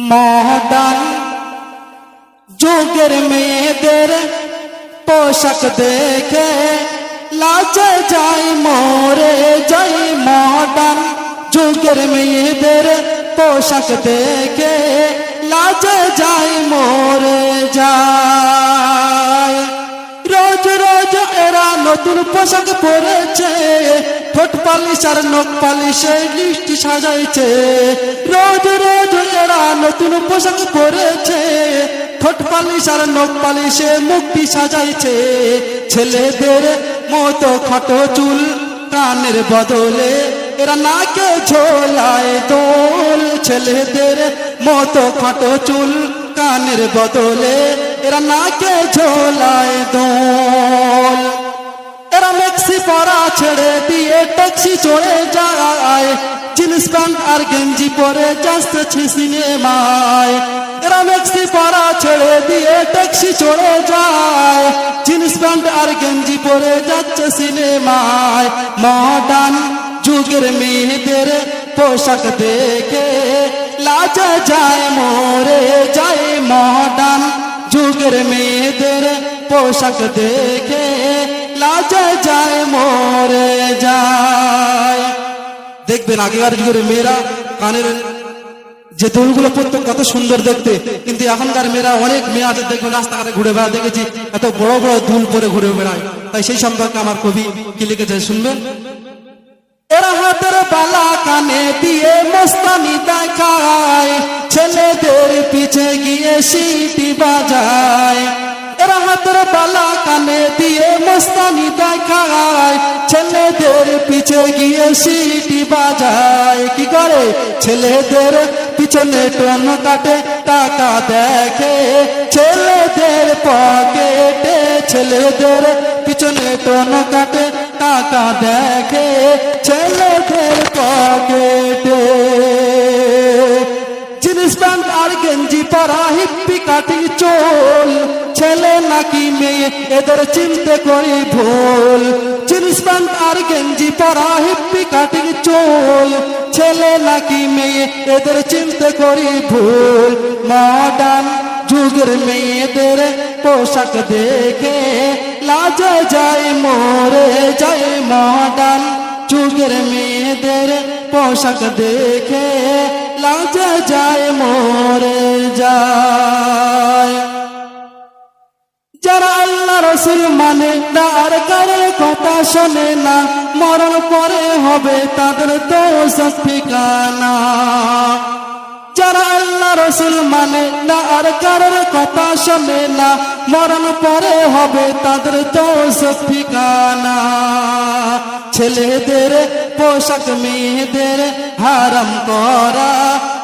Modern যুগের মেয়েদের পোশাক দেখে লাজে যাই মরে যাই। মডার্ন যুগের মেয়েদের পোশাক দেখে লাজে যাই মরে যায়। রোজ রোজ এরা নতুন পোশাক পরেছে, ঠোঁট পালিশ আর নখ পালিশে লিপস্টিক সাজাইছে। রোজ রোজ এরা নতুন পোশাক পরেছে, ঠোঁট পালিশ আর নখ পালিশে মুখটি সাজাইছে। ছেলেদের মতো খাটো চুল কানের বদলে এরা নাকে ঝোলায় দোল। ছেলেদের মতো খাটো চুল কানের বদলে এরা নাকে ঝোলায় দোল। এরা মেক্সি পরা ছেড়ে দিয়ে ট্যাক্সি চড়ে যায়, জিন্স প্যান্ট আর গেঞ্জি পরে যাচ্ছে সিনেমায়। এরা মেক্সি পরা ছেড়ে দিয়ে ট্যাক্সি চড়ে যায়, জিন্স প্যান্ট আর গেঞ্জি পরে যাচ্ছে সিনেমায়। মডার্ন যুগের মেয়েদের পোশাক দেখে লাজে যায় মরে যায়। মডার্ন যুগের মেয়েদের পোশাক দেখে লাজে যায় মরে যায়। দেখবেন আগেকার যুগের মেয়েরা কানের যে দুলগুলো পরতো কত সুন্দর দেখতে, কিন্তু এখনকার মেয়েরা অনেক মেয়ে আছে দেখবেন রাস্তাঘাটে ঘুরে বেড়া দেখেছি এত বড় বড় দুল পরে ঘুরে বেড়ায়। তাই সেই সম্পর্কে আমার কবি কি লিখেছে শুনবেন। এরা হাতের বালা কানে দিয়ে মস্তানি দেখায়, ছেলেদের পিছে গিয়ে সিটি বাজায়। এরা হাতের বালা কানে দিয়ে মস্তানি দেখায়, ছেলেদের পিছে গিয়ে সিটি বাজায়। কি করে? ছেলেদের পিছনে টোন কাটে টাকা দেখে ছেলেদের পকেটে। ছেলেদের পিছনে টোন কাটে টাকা দেখে ছেলেদের পকেটে। জিন্স প্যান্ট আর গেঞ্জি পরা হিপ্পি কাটিং চোল, ছেলে নাকি মেয়ে এদের চিনতে করি ভুল। জিন্স প্যান্ট আর গেঞ্জি পরা হিপ্পি কাটিং চোল, ছেলে নাকি মেয়ে এদের চিনতে করি ভুল। মডার্ন যুগের মেয়েদের পোশাক দেখে লাজে যায় মরে যায়। মডার্ন যুগের মেয়েদের পোশাক দেখে লাজে যায় মরে যায়। যারা আল্লাহ রসুল মানে না আর কারোর কথা শোনে না, মরণ পরে হবে তাদের দোজখ ঠিকানা। যারা আল্লাহ রসুল মানে না আর কারোর কথা শোনে না, মরণ পরে হবে তাদের দোজখ ঠিকানা। ছেলেদের পোশাক মেয়েদের হারাম করা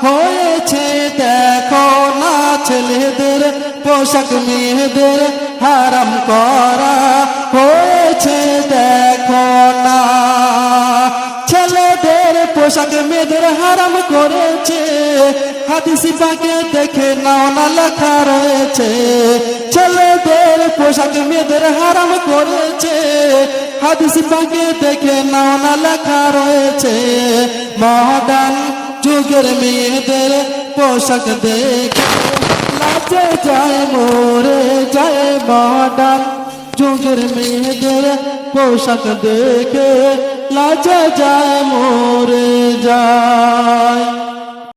হয়েছে দেখো না। ছেলেদের পোশাক মেয়েদের হারাম করা হয়েছে দেখো না। ছেলেদের পোশাক মেয়েদের হারাম করেছে, হাদিস পাকে দেখে নাও না লেখা রয়েছে। ছেলেদের পোশাক মেয়েদের হারাম করেছে, হাদিস পাকে দেখে নাও না লেখা রয়েছে। মডার্ন যুগের মেয়েদের পোশাক দেখে লাজে যায় মরে যায়। মডার্ন যুগের মেয়েদের পোশাক দেখে লাজে যায় মরে যায়।